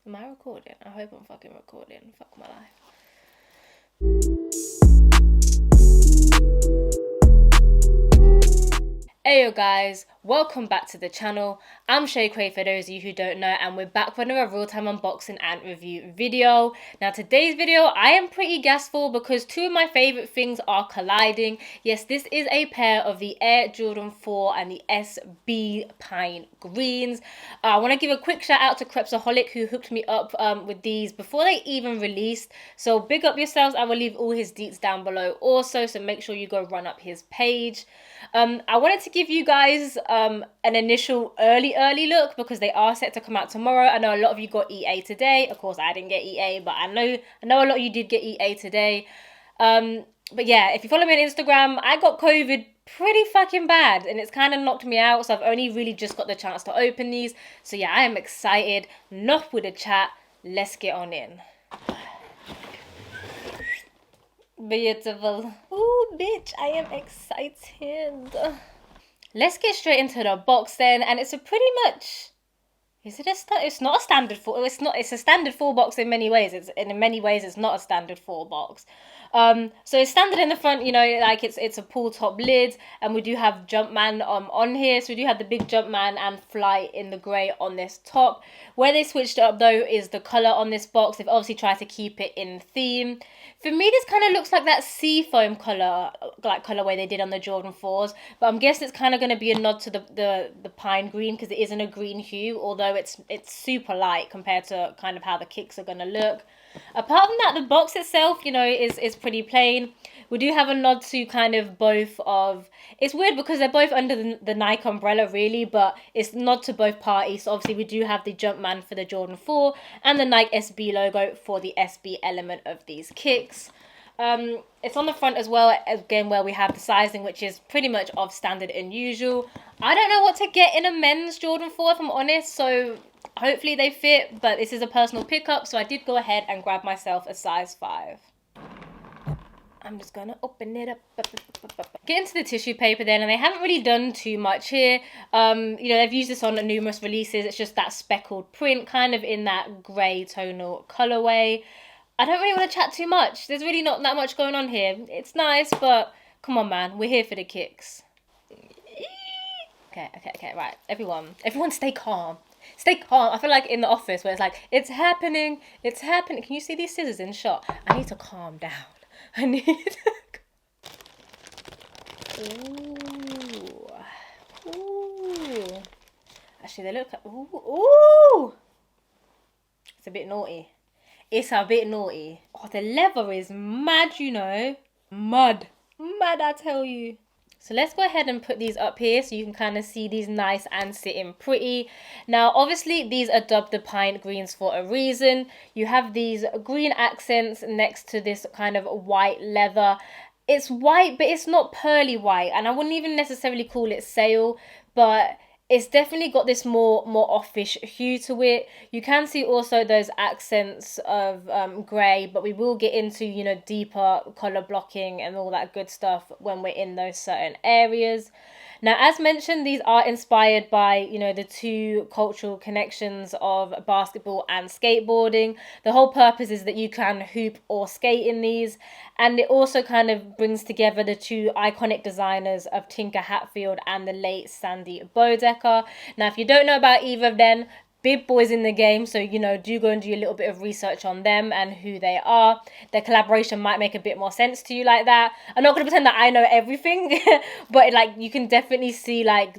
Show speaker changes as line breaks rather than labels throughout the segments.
Am I recording? I hope I'm fucking recording. Fuck my life. Hey yo guys, welcome back to the channel. I'm Shay Quay for those of you who don't know, and we're back for another real-time unboxing and review video. Now today's video I am pretty gassed for because two of my favourite things are colliding. Yes, this is a pair of the Air Jordan 4 and the SB Pine Greens. I want to give a quick shout out to Crepsaholic who hooked me up with these before they even released. So big up yourselves. I will leave all his deets down below also, so make sure you go run up his page. I wanted to give you guys an initial early look because they are set to come out tomorrow. I know a lot of you got EA today. Of course, I didn't get EA, but I know a lot of you did get EA today. But yeah, if you follow me on Instagram, I got COVID pretty fucking bad and it's kind of knocked me out. So I've only really just got the chance to open these. So yeah, I am excited. Enough with the chat. Let's get on in. Beautiful. Ooh, bitch, I am excited. Let's get straight into the box then, and it's a pretty much. It's not a standard four. It's a standard 4 box in many ways. In many ways it's not a standard 4 box. So it's standard in the front, you know, like it's a pull top lid, and we do have Jumpman on here. So we do have the big Jumpman and Flight in the grey on this top. Where they switched it up though is the colour on this box. They've obviously tried to keep it in theme. For me, this kind of looks like that seafoam colour, like colourway they did on the Jordan 4s. But I'm guessing it's kind of going to be a nod to the pine green because it isn't a green hue, although it's super light compared to kind of how the kicks are going to look. Apart from that, the box itself, you know, is pretty plain. We do have a nod to kind of both of... It's weird because they're both under the Nike umbrella, really, but it's nod to both parties. So obviously, we do have the Jumpman for the Jordan 4 and the Nike SB logo for the SB element of these kicks. It's on the front as well, again, where we have the sizing, which is pretty much of standard and usual. I don't know what to get in a men's Jordan 4, if I'm honest, so... Hopefully they fit, but this is a personal pickup, so I did go ahead and grab myself a size 5. I'm just gonna open it up. Get into the tissue paper then, and they haven't really done too much here. You know, they've used this on numerous releases. It's just that speckled print, kind of in that grey tonal colourway. I don't really want to chat too much. There's really not that much going on here. It's nice, but come on, man. We're here for the kicks. Okay, right. Everyone stay calm. Stay calm. I feel like in the office where it's like, it's happening. Can you see these scissors in shot? I need to calm down. I need Ooh. Actually, they look like... Ooh. It's a bit naughty. Oh, the leather is mad, you know. Mad, I tell you. So let's go ahead and put these up here so you can kind of see these nice and sitting pretty. Now, obviously, these are dubbed the pine greens for a reason. You have these green accents next to this kind of white leather. It's white, but it's not pearly white. And I wouldn't even necessarily call it sail, but... It's definitely got this more offish hue to it. You can see also those accents of grey, but we will get into, you know, deeper colour blocking and all that good stuff when we're in those certain areas. Now, as mentioned, these are inspired by, you know, the two cultural connections of basketball and skateboarding. The whole purpose is that you can hoop or skate in these. And it also kind of brings together the two iconic designers of Tinker Hatfield and the late Sandy Bodecker. Now, if you don't know about either of them, big boys in the game, so, you know, do go and do a little bit of research on them and who they are. Their collaboration might make a bit more sense to you like that. I'm not going to pretend that I know everything, but, like, you can definitely see, like,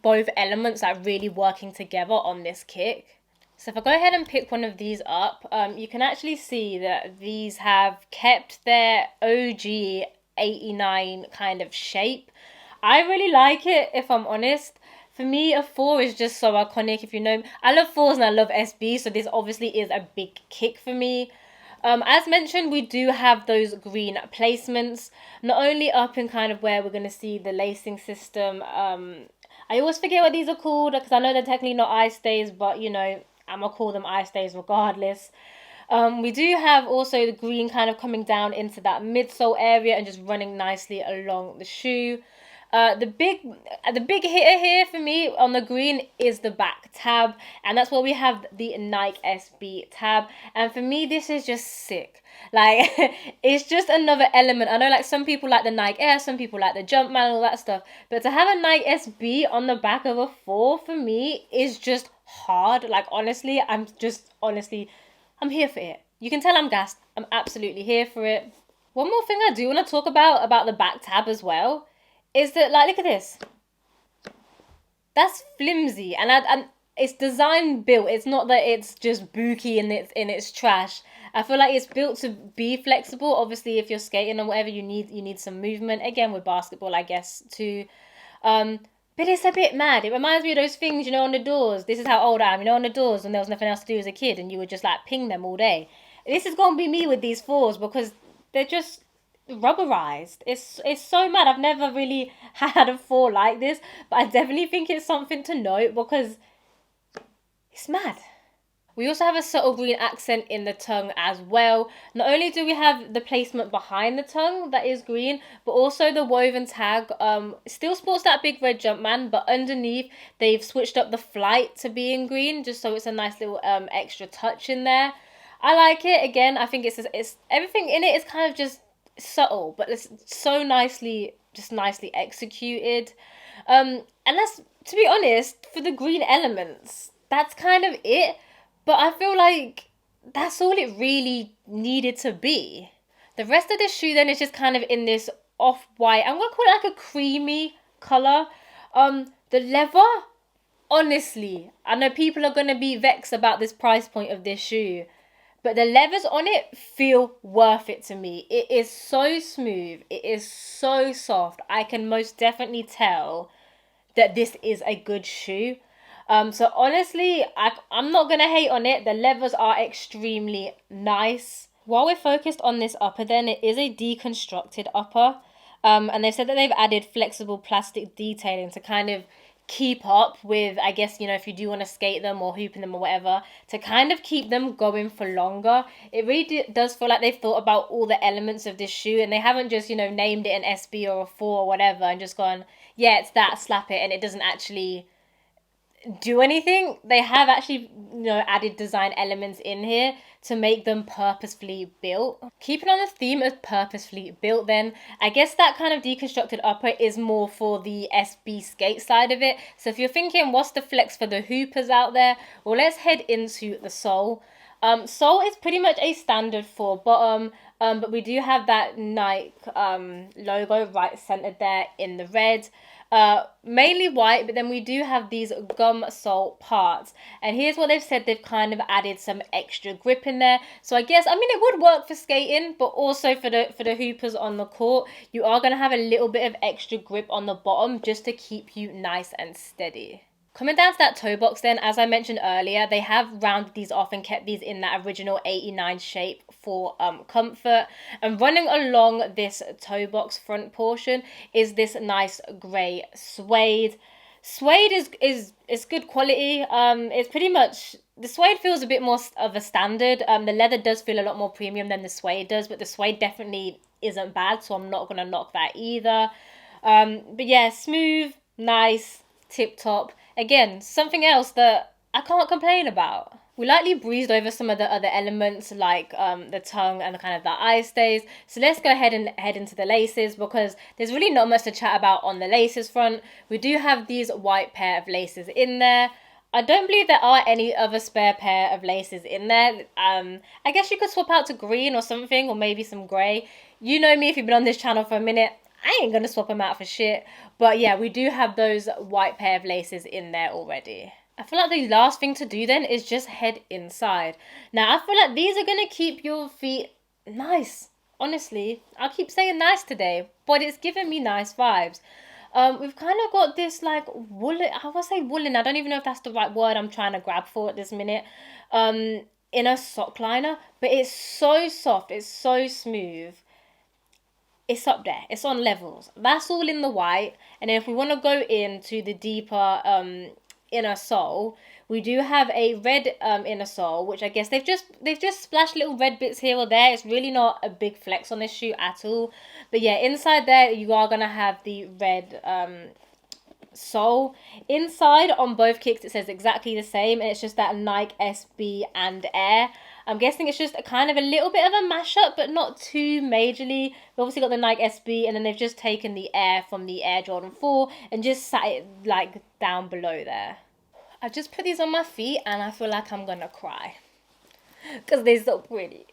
both elements, like, really working together on this kick. So if I go ahead and pick one of these up, you can actually see that these have kept their OG 89 kind of shape. I really like it, if I'm honest. For me, a 4 is just so iconic, if you know. I love 4s and I love SB, so this obviously is a big kick for me. As mentioned, we do have those green placements, not only up in kind of where we're going to see the lacing system. I always forget what these are called, because I know they're technically not eye stays, but, you know, I'm going to call them eye stays regardless. We do have also the green kind of coming down into that midsole area and just running nicely along the shoe. The big hitter here for me on the green is the back tab, and that's where we have the Nike SB tab. And for me, this is just sick. Like, it's just another element. I know, like, some people like the Nike Air, some people like the Jumpman, all that stuff. But to have a Nike SB on the back of a 4 for me is just hard. Like, honestly, I'm here for it. You can tell I'm gassed. I'm absolutely here for it. One more thing I do want to talk about the back tab as well, is that, like, look at this. That's flimsy, and it's design built. It's not that it's just booky and it's trash. I feel like it's built to be flexible. Obviously, if you're skating or whatever, you need some movement. Again, with basketball, I guess too. But it's a bit mad. It reminds me of those things, on the doors. This is how old I am. On the doors when there was nothing else to do as a kid, and you would just like ping them all day. This is gonna be me with these 4s because they're just rubberized. It's so mad. I've never really had a 4 like this, but I definitely think it's something to note because it's mad. We also have a subtle green accent in the tongue as well. Not only do we have the placement behind the tongue that is green, but also the woven tag still sports that big red Jumpman, but underneath they've switched up the flight to being green, just so it's a nice little extra touch in there. I like it. Again, I think it's everything in it is kind of just subtle, but it's so nicely executed. And that's, to be honest, for the green elements, that's kind of it. But I feel like that's all it really needed to be. The rest of the shoe then is just kind of in this off-white, I'm gonna call it like a creamy colour. The leather, honestly, I know people are gonna be vexed about this price point of this shoe, but the leathers on it feel worth it to me. It is so smooth. It is so soft. I can most definitely tell that this is a good shoe. So honestly, I'm not going to hate on it. The leathers are extremely nice. While we're focused on this upper then, it is a deconstructed upper. And they've said that they've added flexible plastic detailing to kind of keep up with, I guess, if you do want to skate them or hoop in them or whatever, to kind of keep them going for longer. It really does feel like they've thought about all the elements of this shoe, and they haven't just, named it an SB or a 4 or whatever and just gone, yeah, it's that, slap it, and it doesn't actually do anything. They have actually, added design elements in here to make them purposefully built. Keeping on the theme of purposefully built then, I guess that kind of deconstructed upper is more for the SB skate side of it. So if you're thinking, what's the flex for the hoopers out there? Well, let's head into the sole. Sole is pretty much a standard for bottom, but we do have that Nike logo right centered there in the red. Mainly white, but then we do have these gum sole parts, and here's what they've said. They've kind of added some extra grip in there, so I guess, it would work for skating, but also for the hoopers on the court, you are going to have a little bit of extra grip on the bottom just to keep you nice and steady. Coming down to that toe box then, as I mentioned earlier, they have rounded these off and kept these in that original 89 shape for comfort. And running along this toe box front portion is this nice grey suede. Suede is good quality. It's pretty much, the suede feels a bit more of a standard. The leather does feel a lot more premium than the suede does, but the suede definitely isn't bad, so I'm not going to knock that either. But yeah, smooth, nice, tip top. Again, something else that I can't complain about. We lightly breezed over some of the other elements like the tongue and kind of the eye stays. So let's go ahead and head into the laces, because there's really not much to chat about on the laces front. We do have these white pair of laces in there. I don't believe there are any other spare pair of laces in there. I guess you could swap out to green or something, or maybe some grey. You know me, if you've been on this channel for a minute, I ain't gonna swap them out for shit. But yeah, we do have those white pair of laces in there already. I feel like the last thing to do then is just head inside. Now, I feel like these are gonna keep your feet nice. Honestly, I'll keep saying nice today, but it's giving me nice vibes. We've kind of got this like woolen, I would say woolen, I don't even know if that's the right word I'm trying to grab for at this minute, inner sock liner, but it's so soft, it's so smooth. It's up there. It's on levels. That's all in the white. And then if we want to go into the deeper inner sole, We do have a red inner sole, which I guess they've just splashed little red bits here or there. It's really not a big flex on this shoe at all. But yeah, inside there you are gonna have the red sole. Inside on both kicks it says exactly the same, and it's just that Nike SB and Air. I'm guessing it's just a kind of a little bit of a mashup, but not too majorly. We've obviously got the Nike SB, and then they've just taken the Air from the Air Jordan 4 and just sat it like down below there. I just put these on my feet and I feel like I'm gonna cry because they're so pretty.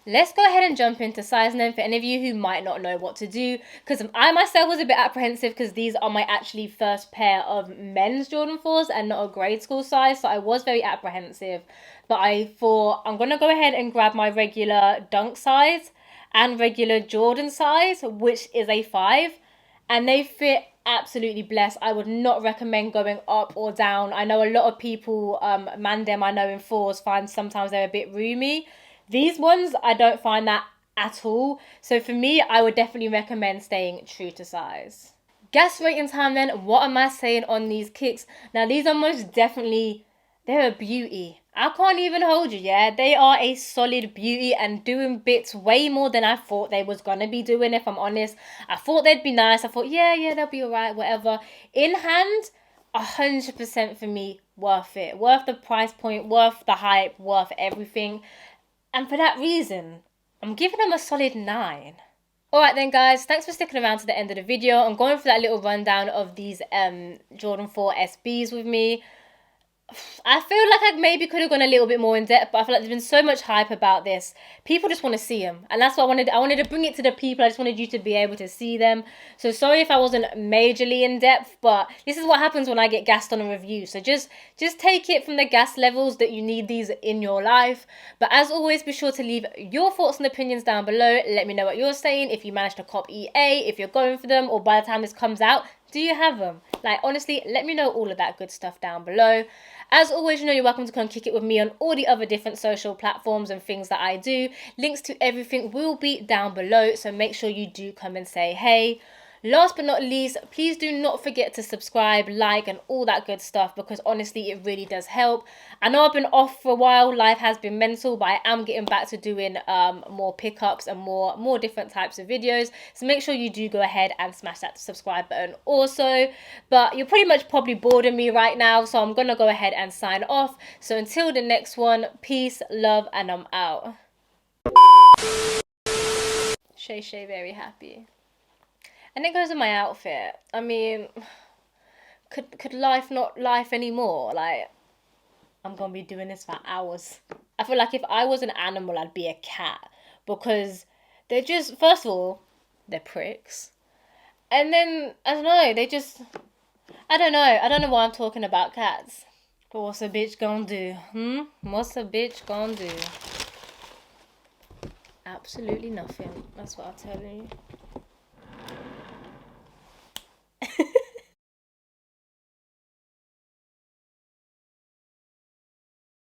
Let's go ahead and jump into size then for any of you who might not know what to do, because I myself was a bit apprehensive because these are my actually first pair of men's Jordan 4s and not a grade school size, so I was very apprehensive. But I thought I'm going to go ahead and grab my regular Dunk size and regular Jordan size, which is a 5, and they fit absolutely blessed. I would not recommend going up or down. I know a lot of people, Mandem I know in 4s, find sometimes they're a bit roomy. These ones, I don't find that at all. So for me, I would definitely recommend staying true to size. Gas rating time then, what am I saying on these kicks? Now these are most definitely, they're a beauty. I can't even hold you, yeah? They are a solid beauty and doing bits way more than I thought they was gonna be doing, if I'm honest. I thought they'd be nice. I thought, yeah, they'll be alright, whatever. In hand, 100% for me, worth it. Worth the price point, worth the hype, worth everything. And for that reason, I'm giving them a solid 9. Alright then guys, thanks for sticking around to the end of the video. I'm going for that little rundown of these Jordan 4 SBs with me. I feel like I maybe could have gone a little bit more in depth, but I feel like there's been so much hype about this. People just want to see them, and that's what I wanted to bring it to the people. I just wanted you to be able to see them. So sorry if I wasn't majorly in depth, but this is what happens when I get gassed on a review. So just take it from the gas levels that you need these in your life. But as always, be sure to leave your thoughts and opinions down below. Let me know what you're saying, if you managed to cop EA, if you're going for them, or by the time this comes out, do you have them? Like, honestly, let me know all of that good stuff down below. As always, you know you're welcome to come kick it with me on all the other different social platforms and things that I do. Links to everything will be down below, so make sure you do come and say hey. Last but not least, please do not forget to subscribe, like, and all that good stuff, because honestly, it really does help. I know I've been off for a while, life has been mental, but I am getting back to doing more pickups and more different types of videos. So make sure you do go ahead and smash that subscribe button also. But you're pretty much probably bored of me right now, so I'm going to go ahead and sign off. So until the next one, peace, love, and I'm out. Shay very happy. And it goes with my outfit. I mean, could life not life anymore? Like, I'm gonna be doing this for hours. I feel like if I was an animal, I'd be a cat, because they're just, first of all, they're pricks, and then I don't know, they just, I don't know why I'm talking about cats. But what's a bitch gonna do? What's a bitch gonna do? Absolutely nothing. That's what I'm telling you.